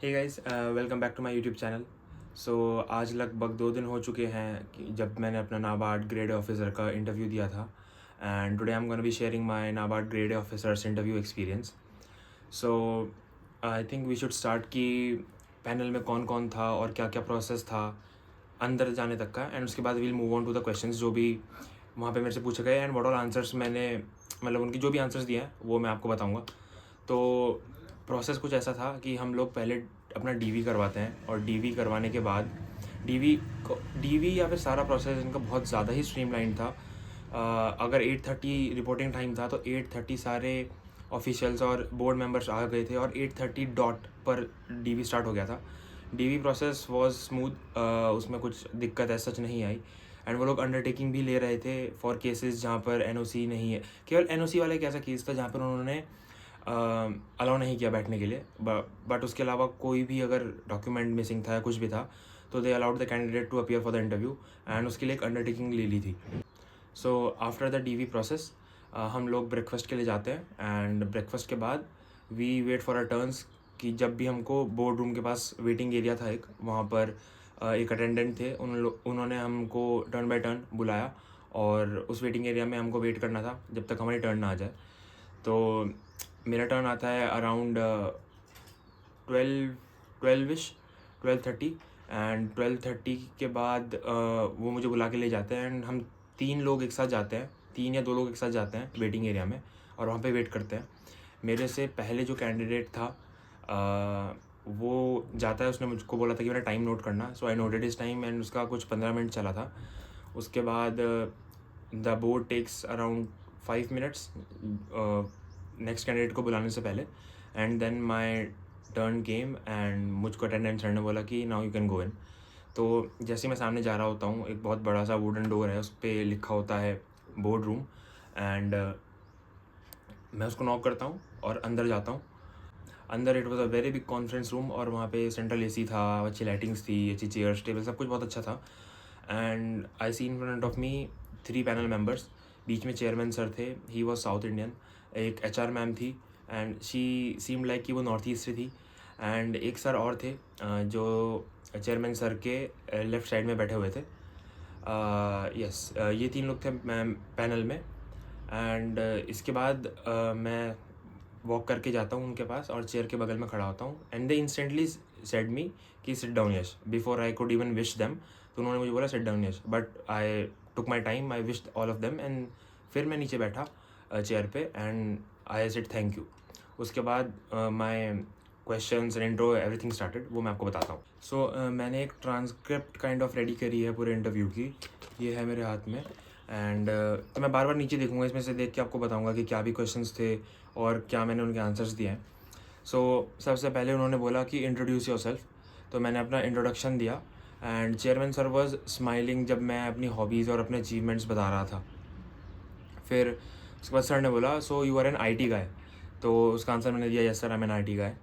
Hey guys, welcome back to my YouTube channel. So आज लगभग 2 दिन हो चुके हैं कि जब मैंने अपना नाबार्ड ग्रेड ऑफिसर का इंटरव्यू दिया था। And today I am gonna be sharing my NABARD grade officers interview experience. So I think we should start कि पैनल में कौन कौन था और क्या क्या प्रोसेस था अंदर जाने तक का। एंड उसके बाद we'll move on to the questions जो भी वहाँ पे मेरे से पूछे गए एंड व्हाट ऑल आंसर्स मैंने मतलब उनकी जो भी आंसर्स दिए हैं वो मैं आपको बताऊँगा। तो प्रोसेस कुछ ऐसा था कि हम लोग पहले अपना डीवी करवाते हैं और डीवी करवाने के बाद डीवी या फिर सारा प्रोसेस इनका बहुत ज़्यादा ही स्ट्रीमलाइन था। अगर 8:30 रिपोर्टिंग टाइम था तो 8:30 सारे ऑफिशियल्स और बोर्ड मेंबर्स आ गए थे और 8:30 डॉट पर डीवी स्टार्ट हो गया था। डीवी प्रोसेस वाज स्मूथ, उसमें कुछ दिक्कत ऐसा सच नहीं आई। एंड वो लोग अंडरटेकिंग भी ले रहे थे फॉर केसेस जहाँ पर एनओसी नहीं है। केवल एनओसी वाला एक ऐसा केस था जहाँ पर उन्होंने अलाउ नहीं किया बैठने के लिए, बट उसके अलावा कोई भी अगर डॉक्यूमेंट मिसिंग था या कुछ भी था तो they allowed the candidate to appear for the interview and उसके लिए एक अंडरटेकिंग ले ली थी। So after the DV process हम लोग ब्रेकफास्ट के लिए जाते हैं एंड ब्रेकफास्ट के बाद we wait for a turns कि जब भी हमको बोर्ड रूम के पास वेटिंग एरिया था एक, वहाँ पर एक अटेंडेंट थे, उन्होंने हमको टर्न बाय टर्न बुलाया और उस वेटिंग एरिया में हमको वेट करना था जब तक हमारी टर्न ना आ जाए। तो मेरा टर्न आता है अराउंड 12 12:30 एंड 12:30 के बाद वो मुझे बुला के ले जाते हैं एंड हम 3 लोग एक साथ जाते हैं, 3 या 2 लोग एक साथ जाते हैं वेटिंग एरिया में और वहाँ पे वेट करते हैं। मेरे से पहले जो कैंडिडेट था वो जाता है, उसने मुझको बोला था कि मेरा टाइम नोट करना। सो आई नोटेड इस टाइम एंड उसका कुछ 15 मिनट चला था। उसके बाद the board takes around 5 minutes next candidate को बुलाने से पहले and then my turn came and मुझको अटेंडेंट सर ने बोला कि now you can go in. तो जैसे मैं सामने जा रहा होता हूँ, एक बहुत बड़ा सा वुडन डोर है, उस पर लिखा होता है बोर्ड रूम एंड मैं उसको नॉक करता हूँ और अंदर जाता हूँ। अंदर it was a very big conference room और वहाँ पे सेंट्रल एसी था, अच्छी लाइटिंग्स थी, अच्छी चेयर्स टेबल, सब कुछ बहुत अच्छा था। And I see in front of me 3 panel members. बीच में चेयरमैन सर थे, ही वॉज साउथ इंडियन। एक एचआर मैम थी एंड शी सीम्ड लाइक कि वो नॉर्थ ईस्ट से थी। एंड एक सर और थे जो चेयरमैन सर के लेफ़्ट साइड में बैठे हुए थे। यस, ये 3 लोग थे मैम पैनल में। एंड इसके बाद मैं वॉक करके जाता हूँ उनके पास और चेयर के बगल में खड़ा होता हूँ and they instantly said me कि sit down Yash, before I could even wish them. तो उन्होंने मुझे बोला sit down Yash, but I took my time, I wished all of them and फिर मैं नीचे बैठा चेयर पे and I said thank you. उसके बाद my questions and intro everything started, वो मैं आपको बताता हूँ। सो मैंने एक ट्रांसक्रिप्ट काइंड ऑफ रेडी करी है पूरे इंटरव्यू की, ये है मेरे हाथ में। एंड तो मैं बार बार नीचे देखूंगा, इसमें से देख के आपको बताऊंगा कि क्या भी क्वेश्चंस थे और क्या मैंने उनके आंसर्स दिए हैं। सो सबसे पहले उन्होंने बोला कि इंट्रोड्यूस योरसेल्फ, तो मैंने अपना इंट्रोडक्शन दिया and chairman sir was smiling जब मैं अपनी हॉबीज़ और अपने अचीवमेंट्स बता रहा था। फिर उसके बाद सर ने बोला so you are an IT guy, तो उसका आंसर मैंने दिया yes sir, I am an IT guy.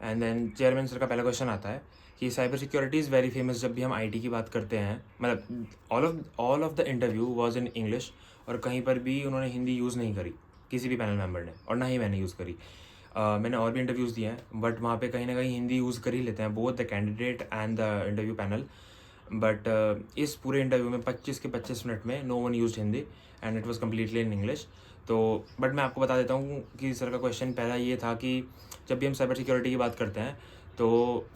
And then chairman sir का पहला क्वेश्चन आता है कि cyber security is very famous. जब भी हम आईटी की बात करते हैं, मतलब all of the interview was in English और कहीं पर भी उन्होंने हिंदी यूज़ नहीं करी किसी भी पैनल मेंबर ने, और ना ही मैंने यूज़ करी। मैंने और भी इंटरव्यूज़ दिए हैं बट वहाँ पे कहीं ना कहीं हिंदी यूज़ कर ही लेते हैं, both the candidate and the interview panel. But इस पूरे इंटरव्यू में 25 के 25 मिनट में no one use Hindi and it was completely in English. तो बट मैं आपको बता देता हूँ कि सर का क्वेश्चन पहला ये था कि जब भी हम साइबर सिक्योरिटी की बात करते हैं तो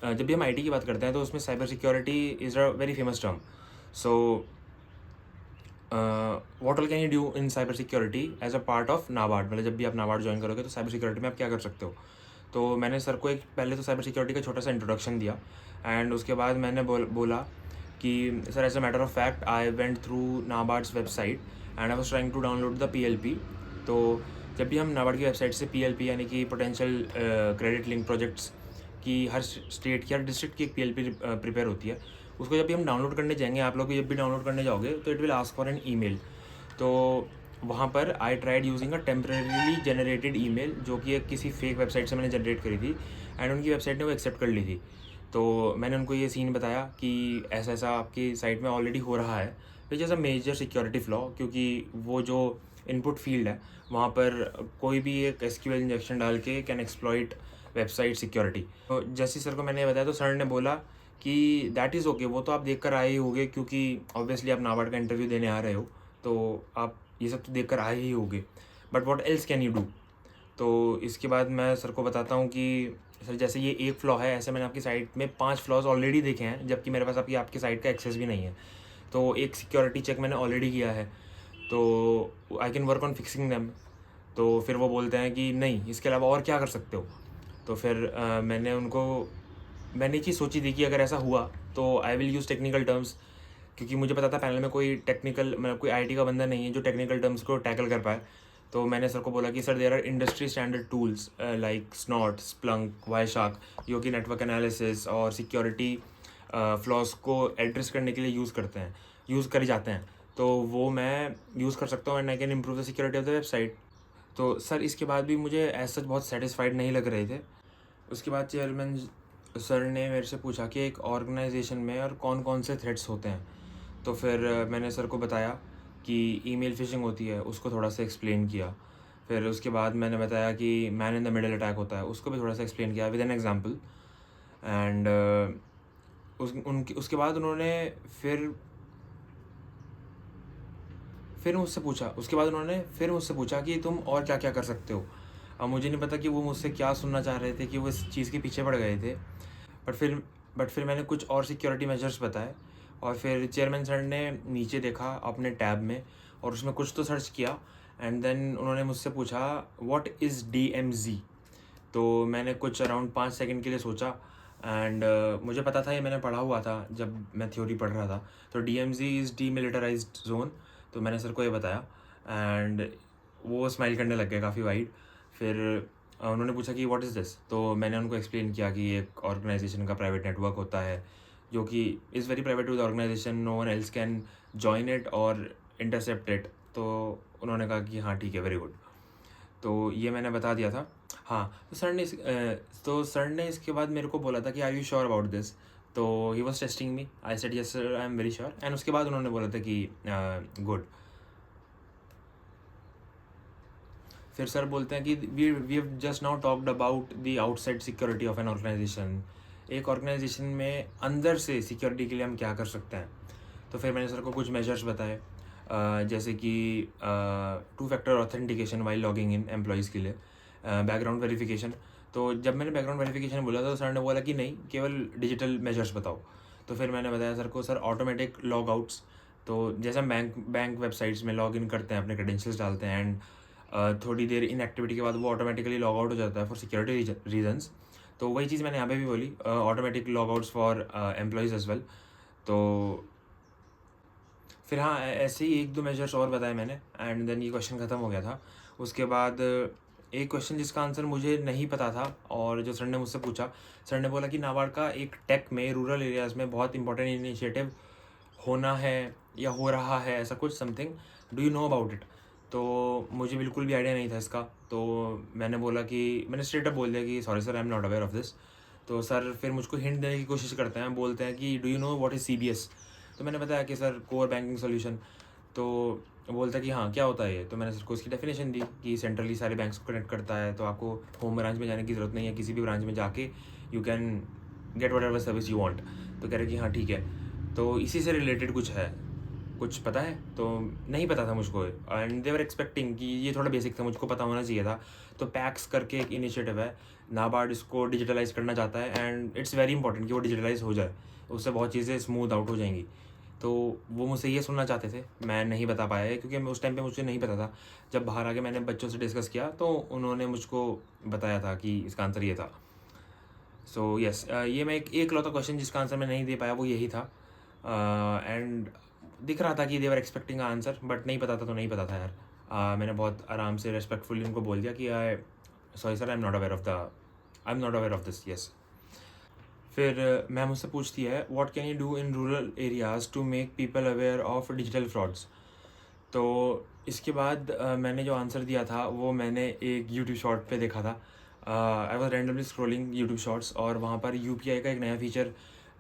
जब भी हम आईटी की बात करते हैं तो उसमें cyber security is a very famous term. So what all can you do in cyber security as a part of NABARD, मतलब जब भी आप नाबार्ड ज्वाइन करोगे तो साइबर सिक्योरिटी में आप क्या कर सकते हो। तो मैंने सर को एक पहले तो साइबर सिक्योरिटी का छोटा सा इंट्रोडक्शन दिया एंड उसके बाद मैंने बोला कि sir as a matter of fact I went through NABARD's website and I was trying to download the PLP. तो जब भी हम नाबार्ड की वेबसाइट से पीएलपी यानी कि पोटेंशियल क्रेडिट लिंक प्रोजेक्ट्स की हर स्टेट की हर डिस्ट्रिक्ट की एक पीएलपी प्रिपेयर होती है, उसको जब भी हम डाउनलोड करने जाएंगे, आप लोग भी जब भी डाउनलोड करने जाओगे तो it will ask for an email. तो वहाँ पर I tried using a temporarily generated email जो कि एक किसी फेक वेबसाइट से मैंने जनरेट करी थी एंड उनकी वेबसाइट ने वो एक्सेप्ट कर ली थी। तो मैंने उनको ये सीन बताया कि ऐसा ऐसा आपकी साइट में ऑलरेडी हो रहा है, which is a major security flaw, क्योंकि वो जो इनपुट फील्ड है वहाँ पर कोई भी एक एसक्यूएल इंजेक्शन डाल के कैन एक्सप्लॉइट वेबसाइट सिक्योरिटी। तो जैसे सर को मैंने बताया तो सर ने बोला कि दैट इज़ ओके, वो तो आप देख कर आए ही होगे क्योंकि ऑब्वियसली आप नाबार्ड का इंटरव्यू देने आ रहे हो, तो आप ये सब तो देख कर आए ही होगे, but what else can you do. तो इसके बाद मैं सर को बताता हूँ कि सर जैसे ये एक फ़्लॉ है, ऐसे मैंने आपकी साइट में 5 फ्लॉज़ ऑलरेडी देखे हैं, जबकि मेरे पास आपकी साइट का एक्सेस भी नहीं है। तो एक सिक्योरिटी चेक मैंने ऑलरेडी किया है, तो I can work on fixing them. तो फिर वो बोलते हैं कि नहीं, इसके अलावा और क्या कर सकते हो। तो फिर मैंने ये चीज़ सोची थी कि अगर ऐसा हुआ तो I will use technical terms, क्योंकि मुझे पता था पैनल में कोई कोई आईटी का बंदा नहीं है जो टेक्निकल टर्म्स को टैकल कर पाए। तो मैंने सर को बोला कि sir there are industry standard tools like Snort, Splunk, Wireshark, जो कि नेटवर्क एनालिसिस और सिक्योरिटी फ्लॉज को एड्रेस करने के लिए यूज़ करे जाते हैं। तो वो मैं यूज़ कर सकता हूँ and I can improve the security of the website. तो सर इसके बाद भी मुझे एज सच बहुत सेटिस्फाइड नहीं लग रहे थे। उसके बाद चेयरमैन सर ने मेरे से पूछा कि एक ऑर्गेनाइजेशन में और कौन कौन से थ्रेट्स होते हैं। तो फिर मैंने सर को बताया कि ईमेल फिशिंग होती है, उसको थोड़ा सा एक्सप्लेन किया। फिर उसके बाद मैंने बताया कि man in the middle attack होता है, उसको भी थोड़ा सा एक्सप्लेन किया विद एन एग्जांपल। एंड उसके बाद उन्होंने फिर मुझसे पूछा कि तुम और क्या क्या कर सकते हो। अब मुझे नहीं पता कि वो मुझसे क्या सुनना चाह रहे थे, कि वो इस चीज़ के पीछे पड़ गए थे। बट फिर मैंने कुछ और सिक्योरिटी मेजर्स बताए, और फिर चेयरमैन सर ने नीचे देखा अपने टैब में और उसमें कुछ तो सर्च किया, एंड देन उन्होंने मुझसे पूछा व्हाट इज़ DMZ। तो मैंने कुछ अराउंड 5 सेकंड के लिए सोचा, एंड मुझे पता था, ये मैंने पढ़ा हुआ था जब मैं थ्योरी पढ़ रहा था। तो DMZ इज़ डीमिलिटराइज्ड जोन। तो मैंने सर को ये बताया एंड वो स्माइल करने लग गए काफ़ी वाइड। फिर उन्होंने पूछा कि व्हाट इज़ दिस। तो मैंने उनको एक्सप्लेन किया कि एक ऑर्गेनाइजेशन का प्राइवेट नेटवर्क होता है जो कि is very private to the organisation, no one else can join it और इंटरसेप्ट इट। तो उन्होंने कहा कि हाँ ठीक है, वेरी गुड। तो ये मैंने बता दिया था। हाँ, तो सर ने इसके बाद मेरे को बोला था कि are you sure about this. तो he was testing me, I said yes sir, I am very sure. And उसके बाद उन्होंने बोला था कि गुड। फिर सर बोलते हैं कि we have just now talked about the outside security of an organisation. एक ऑर्गेनाइजेशन में अंदर से सिक्योरिटी के लिए हम क्या कर सकते हैं। तो फिर मैंने सर को कुछ मेजर्स बताए, जैसे कि 2 factor authentication while logging in employees के लिए, बैकग्राउंड वेरिफिकेशन। तो जब मैंने बैकग्राउंड वेरिफिकेशन बोला तो सर ने बोला कि नहीं, केवल डिजिटल मेजर्स बताओ। तो फिर मैंने बताया सर को, सर ऑटोमेटिक लॉग आउट्स, तो जैसे हम बैंक वेबसाइट्स में लॉग इन करते हैं, अपने क्रेडेंशियल्स डालते हैं एंड थोड़ी देर इन एक्टिविटी के बाद वो ऑटोमेटिकली लॉग आउट हो जाता है फॉर सिक्योरिटी रीजंस। तो वही चीज़ मैंने यहाँ पे भी बोली, automatic log outs for employees as well. तो फिर हाँ, ऐसे ही 1-2 मेजर्स और बताए मैंने, एंड देन ये क्वेश्चन ख़त्म हो गया था। उसके बाद एक क्वेश्चन जिसका आंसर मुझे नहीं पता था और जो सर ने मुझसे पूछा, सर ने बोला कि नाबार्ड का एक टेक में रूरल एरियाज़ में बहुत इंपॉर्टेंट इनिशिएटिव होना है या हो रहा है, ऐसा कुछ something, do you know about it. तो मुझे बिल्कुल भी आइडिया नहीं था इसका। तो मैंने स्ट्रेट अप बोल दिया कि sorry sir, I am not aware of this. तो सर फिर मुझको हिंट देने की कोशिश करते हैं, बोलते हैं कि do you know what is CBS। तो मैंने बताया कि सर कोर बैंकिंग सोल्यूशन। तो बोलता है कि हाँ क्या होता है ये। तो मैंने सर को इसकी डेफिनेशन दी कि सेंट्रली सारे बैंक्स को कनेक्ट करता है, तो आपको होम ब्रांच में जाने की ज़रूरत नहीं है, किसी भी ब्रांच में जाके you can get what ever service you want. तो कह रहे कि हाँ ठीक है। तो इसी से रिलेटेड कुछ है, कुछ पता है। तो नहीं पता था मुझको, एंड दे वर एक्सपेक्टिंग कि ये थोड़ा बेसिक था, मुझको पता होना चाहिए था। तो पैक्स करके एक इनिशिएटिव है, नाबार्ड इसको डिजिटलाइज करना चाहता है एंड इट्स वेरी इंपॉर्टेंट कि वो डिजिटलाइज हो जाए, उससे बहुत चीज़ें स्मूथ आउट हो जाएंगी। तो वो मुझसे ये सुनना चाहते थे, मैं नहीं बता पाया है क्योंकि उस टाइम पे मुझे नहीं पता था। जब बाहर आके मैंने बच्चों से डिस्कस किया तो उन्होंने मुझको बताया था कि इसका आंसर ये था। सो यस, ये मैं एक लौता क्वेश्चन जिसका आंसर मैं नहीं दे पाया वो यही था। एंड दिख रहा था कि देवर एक्सपेक्टिंग आंसर, बट नहीं पता था तो नहीं पता था यार। मैंने बहुत आराम से रेस्पेक्टफुली उनको बोल दिया कि sorry sir, I am not aware of this, yes. फिर मैम मुझसे पूछती है what can you do in rural areas to make people aware of digital frauds. तो इसके बाद मैंने जो आंसर दिया था वो मैंने एक यूट्यूब शॉर्ट पे देखा था। I was randomly scrolling YouTube shorts और वहाँ पर UPI का एक नया फीचर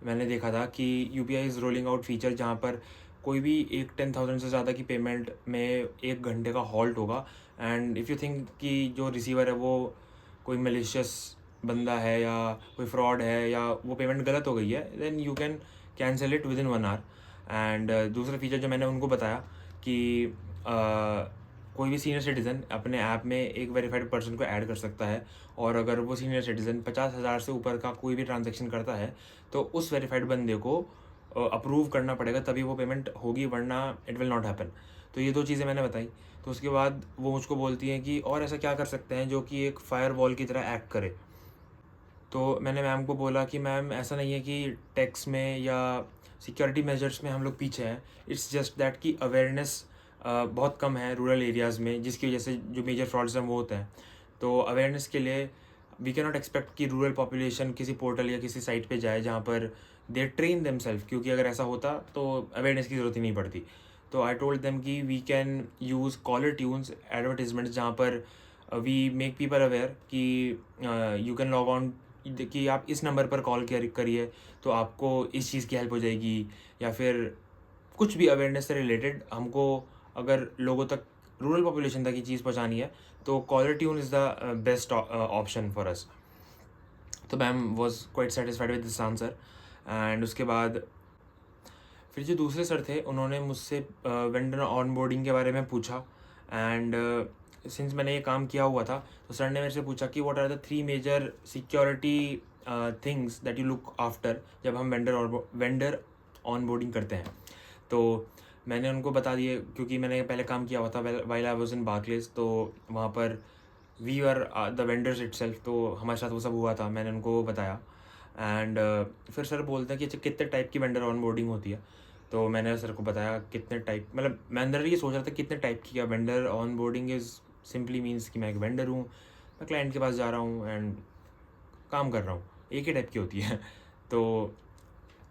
मैंने देखा था कि UPI is rolling out feature, जहाँ पर कोई भी एक 10,000 से ज़्यादा की पेमेंट में 1 घंटे का हॉल्ट होगा। एंड इफ़ यू थिंक कि जो रिसीवर है वो कोई मलिशियस बंदा है या कोई फ्रॉड है या वो पेमेंट गलत हो गई है, then you can cancel it within 1 hour. And दूसरा फीचर जो मैंने उनको बताया कि कोई भी सीनियर सिटीज़न अपने ऐप में एक वेरीफाइड पर्सन को ऐड कर सकता है, और अगर वो सीनियर सिटीज़न 50,000 से ऊपर का कोई भी ट्रांजेक्शन करता है तो उस वेरीफाइड बंदे को अप्रूव करना पड़ेगा, तभी वो पेमेंट होगी, वरना इट विल नॉट हैपन। तो ये 2 चीज़ें मैंने बताई। तो उसके बाद वो मुझको बोलती हैं कि और ऐसा क्या कर सकते हैं जो कि एक फायर वॉल की तरह एक्ट करे। तो मैंने मैम को बोला कि मैम ऐसा नहीं है कि टैक्स में या सिक्योरिटी मेजर्स में हम लोग पीछे हैं, इट्स जस्ट दैट कि अवेयरनेस बहुत कम है रूरल एरियाज़ में, जिसकी वजह से जो मेजर फ्रॉड्स हैं वो होते हैं। तो अवेयरनेस के लिए वी कैन नॉट एक्सपेक्ट कि रूरल पॉपुलेशन किसी पोर्टल या किसी साइट पे जाए जहाँ पर दे ट्रेन देमसेल्फ, क्योंकि अगर ऐसा होता तो अवेयरनेस की ज़रूरत ही नहीं पड़ती। तो आई टोल्ड देम कि we can use caller tunes advertisements जहाँ पर वी मेक पीपल अवेयर कि यू कैन लॉग ऑन, कि आप इस नंबर पर कॉल करिए तो आपको इस चीज़ की हेल्प हो जाएगी, या फिर कुछ भी अवेयरनेस से रिलेटेड हमको अगर लोगों तक, रूरल पॉपुलेशन तक ये चीज़ पहुंचानी है, तो caller tune is the best option for us. तो ma'am was quite satisfied with this answer. And उसके बाद फिर जो दूसरे सर थे उन्होंने मुझसे वेंडर ऑनबोर्डिंग के बारे में पूछा। एंड सिंस मैंने ये काम किया हुआ था तो सर ने मेरे से पूछा कि what are the 3 major security things that you look after जब हम वेंडर ऑनबोर्डिंग करते हैं। तो मैंने उनको बता दिए, क्योंकि मैंने पहले काम किया हुआ था while I was in Barclays, तो वहाँ पर we are the vendors itself, तो हमारे साथ वो सब हुआ था, मैंने उनको वो बताया। एंड फिर सर बोलते हैं कि अच्छा कितने टाइप की वेंडर ऑनबोर्डिंग होती है। तो मैंने सर को बताया कितने टाइप, मतलब मैं अंदर ये सोच रहा था कितने टाइप की vendor onboarding is simply means कि मैं एक वेंडर हूँ, मैं क्लाइंट के पास जा रहा हूँ एंड काम कर रहा हूँ, एक ही टाइप की होती है। तो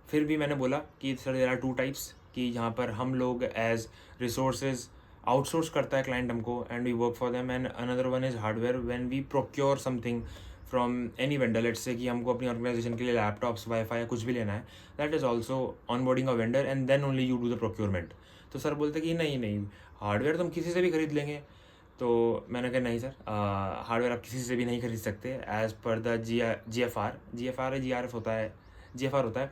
फिर भी मैंने बोला कि सर देयर आर 2 टाइप्स, कि जहाँ पर हम लोग एज रिसोर्सेज आउटसोर्स करता है क्लाइंट हमको and we work for them, and another one is hardware when we procure something from any vendor. Let's say कि हमको अपनी ऑर्गेनाइजेशन के लिए लैपटॉप्स, वाईफाई या कुछ भी लेना है, that is also onboarding a vendor and then only you do the procurement. तो सर बोलते कि नहीं नहीं, हार्डवेयर तो हम किसी से भी खरीद लेंगे। तो मैंने कहा नहीं सर, हार्डवेयर आप किसी से भी नहीं खरीद सकते, as per the ji F R है, जी आर एफ होता है, जी एफ आर होता है।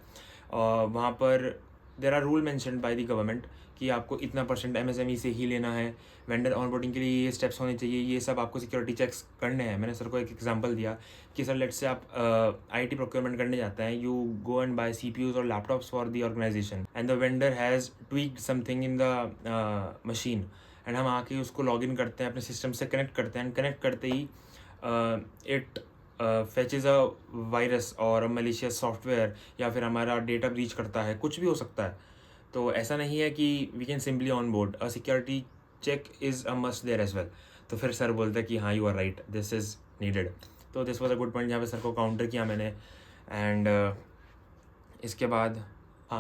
वहाँ पर there are rule mentioned by the government कि आपको इतना % MSME से ही लेना है, वेंडर ऑनबोर्डिंग के लिए ये स्टेप्स होने चाहिए, ये सब आपको सिक्योरिटी चेक्स करने हैं। मैंने सर को एक एग्जांपल दिया कि सर लेट्स से आप IT प्रोक्योरमेंट करने जाते हैं, you go and buy CPUs और laptops for the organisation and the vendor has tweaked something in the machine, and हम आके उसको लॉग इन करते हैं, अपने सिस्टम से कनेक्ट करते हैं, एंड कनेक्ट करते ही इट फैचेज अ वायरस और मलिशियस सॉफ्टवेयर, या फिर हमारा डेटा ब्रीच करता है, कुछ भी हो सकता है। तो ऐसा नहीं है कि we can simply on board, a security check is a must there as well. तो फिर सर बोलते हैं कि हाँ you are right, this is needed. तो this was a good point जहाँ पे सर को काउंटर किया मैंने। एंड इसके बाद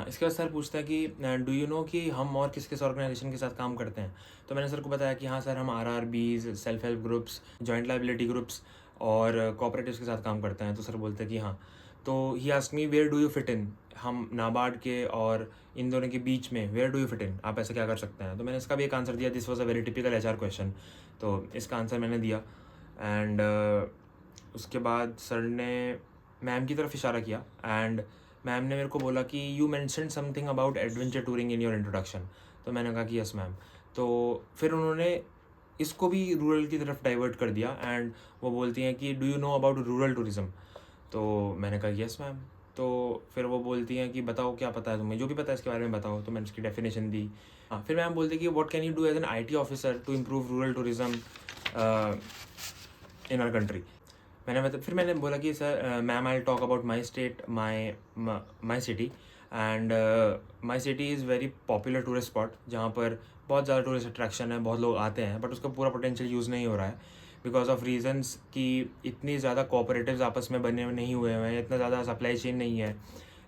इसके बाद सर पूछता है कि डू यू नो कि हम और किस किस ऑर्गेनाइजेशन के साथ काम करते हैं। तो मैंने सर को बताया कि हाँ सर, हम RRBs, self help groups, joint liability groups और कोऑपरेटिव्स के साथ काम करते हैं। तो सर बोलते हैं कि हाँ। तो he asked me where do you fit in, हम नाबार्ड के और इन दोनों के बीच में where do you fit in, आप ऐसा क्या कर सकते हैं। तो मैंने इसका भी एक आंसर दिया, this was a very typical HR question. तो इसका आंसर मैंने दिया। एंड उसके बाद सर ने मैम की तरफ इशारा किया एंड मैम ने मेरे को बोला कि you mention something about adventure touring in your introduction. तो मैंने कहा कि यस मैम। तो फिर उन्होंने इसको भी रूरल की तरफ डाइवर्ट कर दिया एंड वो बोलती हैं कि do you know about rural tourism. तो मैंने कहा यस मैम। तो फिर वो बोलती हैं कि बताओ क्या पता है तुम्हें, जो भी पता है इसके बारे में बताओ। तो मैंने उसकी डेफिनेशन दी। हाँ, फिर मैम बोलती कि what can you do as an IT officer to improve rural tourism in our country. फिर मैंने बोला कि sir ma'am I talk about my state, my city, and my city is very popular tourist spot जहाँ पर बहुत ज़्यादा tourist attraction है, बहुत लोग आते हैं, बट उसका पूरा पोटेंशियल यूज़ नहीं हो रहा है बिकॉज ऑफ रीजंस कि इतनी ज़्यादा कोऑपरेटिव्स आपस में बने नहीं हुए हैं, इतना ज़्यादा सप्लाई चेन नहीं है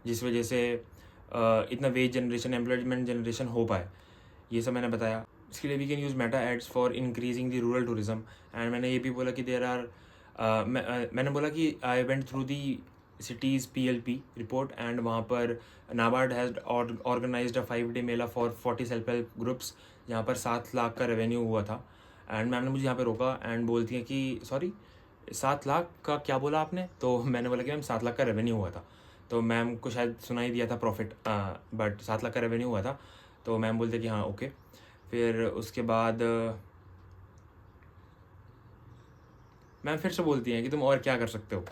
जिस वजह से इतना वेज जनरेशन, एम्प्लॉयमेंट जनरेशन हो पाए। ये सब मैंने बताया। इसके लिए we can use Meta ads for increasing the rural tourism. And मैंने ये भी बोला कि देयर आर मैंने बोला कि I went through the city's PLP report and वहाँ पर NABARD has organised a 5-day mela for 40 self help groups जहाँ पर 7 लाख का रेवेन्यू हुआ था। एंड मैम ने मुझे यहाँ पे रोका एंड बोलती हैं कि सॉरी 7 लाख का क्या बोला आपने? तो मैंने बोला कि मैम 7 लाख का रेवेन्यू हुआ था। तो मैम को शायद सुना ही दिया था प्रॉफिट, बट 7 लाख का रेवेन्यू हुआ था। तो मैम बोलते कि हाँ ओके। फिर उसके बाद मैम फिर से बोलती हैं कि तुम और क्या कर सकते हो।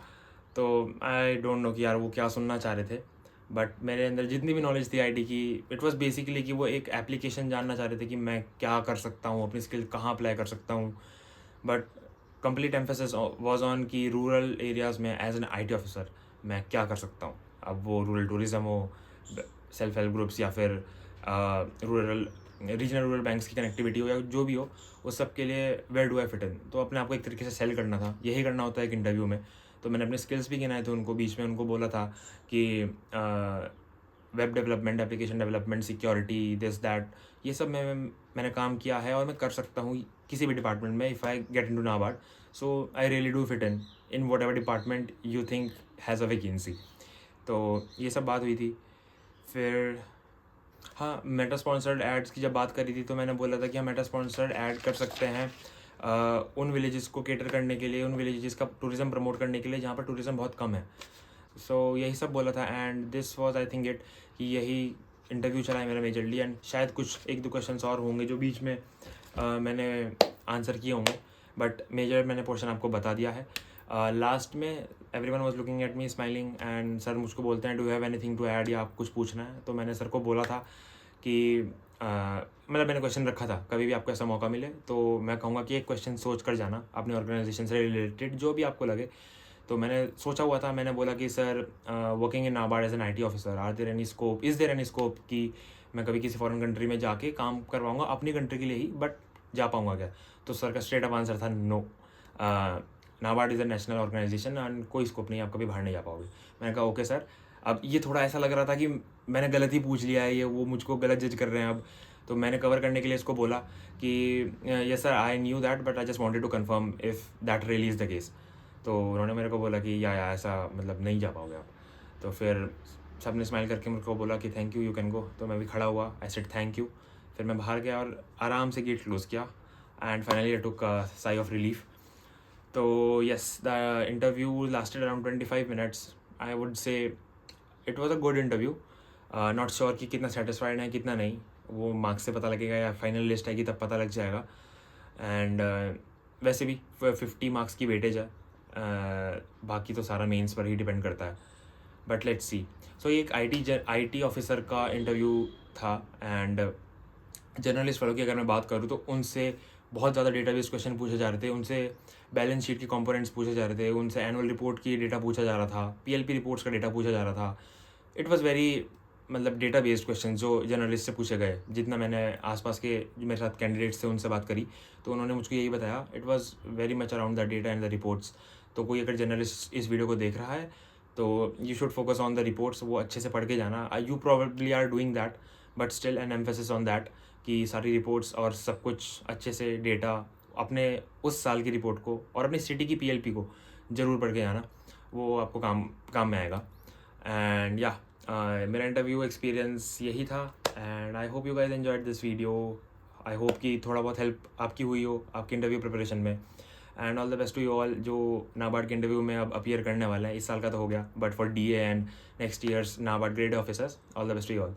तो आई डोंट नो कि यार वो क्या सुनना चाह रहे थे, बट मेरे अंदर जितनी भी नॉलेज थी आईटी की, इट वाज बेसिकली कि वो एक एप्लीकेशन जानना चाह रहे थे कि मैं क्या कर सकता हूँ, अपनी स्किल कहाँ अप्लाई कर सकता हूँ। But complete emphasis was on कि रूरल एरियाज़ में एज एन आईटी ऑफिसर मैं क्या कर सकता हूँ। अब वो रूरल टूरिज़्म हो, सेल्फ हेल्प ग्रुप्स, या फिर रूरल रीजनल रूरल बैंक्स की कनेक्टिविटी हो, या जो भी हो, उस सब के लिए where do I fit in. तो अपने आप को एक तरीके से सेल करना था, यही करना होता है एक इंटरव्यू में। तो मैंने अपने स्किल्स भी गिनाए थे उनको, बीच में उनको बोला था कि web development, application development, security, this that, ये सब मैंने काम किया है और मैं कर सकता हूँ किसी भी डिपार्टमेंट में, if I get into NABARD. So I really do fit in what ever department you think has a vacancy. तो ये सब बात हुई थी। फिर हाँ, मेटा स्पॉन्सर्ड एड्स की जब बात करी थी तो मैंने बोला था कि हम मेटा स्पॉन्सर्ड ऐड कर सकते हैं उन विलेजेस को केटर करने के लिए, उन विलेजेस का टूरिज़्म प्रमोट करने के लिए जहाँ पर टूरिज़्म बहुत कम है। सो यही सब बोला था, and this was I think it, कि यही इंटरव्यू चला है मेरा मेजरली। एंड शायद कुछ 1-2 क्वेश्चंस और होंगे जो बीच में मैंने आंसर किए होंगे, बट मेजर मैंने पोर्शन आपको बता दिया है। लास्ट में everyone was looking at me smiling, and sir मुझको बोलते हैं do you have anything to add, या आप कुछ पूछना है? तो मैंने सर को बोला था कि मतलब मैंने क्वेश्चन रखा था, कभी भी आपको ऐसा मौका मिले तो मैं कहूँगा कि एक क्वेश्चन सोच कर जाना अपनी ऑर्गेनाइजेशन से रिलेटेड, जो भी आपको लगे। तो मैंने सोचा हुआ था, मैंने बोला कि sir working in NABARD as an IT officer, are there any scope, is there any scope कि मैं कभी किसी फॉरेन कंट्री में जाके काम करवाऊँगा अपनी कंट्री के लिए ही, बट जा पाऊँगा क्या? तो सर का स्ट्रेट अप आंसर था no, NABARD is a national organisation and कोई स्कोप नहीं, आप कभी बाहर नहीं जा पाओगे। मैंने कहा ओके सर। अब ये थोड़ा ऐसा लग रहा था कि मैंने गलत ही पूछ लिया है, ये वो मुझको गलत जज कर रहे हैं अब। तो मैंने कवर करने के लिए इसको बोला कि yes sir, I knew that, but I just wanted to confirm if that really is the case. तो उन्होंने मेरे को बोला कि या ऐसा मतलब नहीं जा पाओगे आप। तो फिर सब ने स्माइल करके मेरे को बोला कि थैंक यू कैन गो। तो मैं भी खड़ा हुआ, आई सेड थैंक यू। फिर मैं बाहर गया और आराम से गेट क्लोज़ किया, and finally I took a sigh of relief. तो yes, the interview lasted around 25 minutes. I would say it was a good interview. Not sure कि कितना सेटिस्फाइड है कितना नहीं, वो मार्क्स से पता लगेगा या फाइनल लिस्ट आएगी तब पता लग जाएगा। एंड वैसे भी 50 मार्क्स की वेटेज है, बाकी तो सारा मेंस पर ही डिपेंड करता है, बट लेट्स सी। सो ये एक आईटी ऑफिसर का इंटरव्यू था। एंड जर्नलिस्ट वालों की अगर मैं बात करूँ तो उनसे बहुत ज़्यादा डेटाबेस क्वेश्चन पूछे जा रहे थे, उनसे बैलेंस शीट के कंपोनेंट्स पूछे जा रहे थे, उनसे एनुअल रिपोर्ट की डेटा पूछा जा रहा था, पीएलपी रिपोर्ट्स का डेटा पूछा जा रहा था। इट वाज़ वेरी मतलब डेटा बेस्ड क्वेश्चन जो जर्नलिस्ट से पूछे गए। जितना मैंने आसपास के जो मेरे साथ कैंडिडेट्स थे उनसे बात करी तो उन्होंने मुझको यही बताया, it was very much around the data and the reports. तो कोई अगर जर्नलिस्ट इस वीडियो को देख रहा है तो you should focus on the reports, वो अच्छे से पढ़ के जाना। You probably are doing that, but still an emphasis on that कि सारी रिपोर्ट्स और सब कुछ अच्छे से डेटा अपने उस साल की रिपोर्ट को और अपनी सिटी की पीएलपी को ज़रूर पढ़ के आना, वो आपको काम में आएगा। एंड या मेरा इंटरव्यू एक्सपीरियंस यही था, and I hope you guys enjoyed this video. I hope कि थोड़ा बहुत हेल्प आपकी हुई हो आपकी इंटरव्यू प्रिपरेशन में। And all the best to you all जो नाबार्ड के इंटरव्यू में अब अपीयर करने वाला है। इस साल का तो हो गया, but for DA and next years NABARD grade officers, all the best to you all.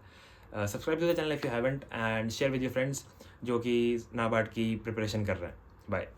Subscribe to the channel if you haven't, and share with your friends जो कि नाबार्ड की प्रिपरेशन कर रहे हैं। बाय।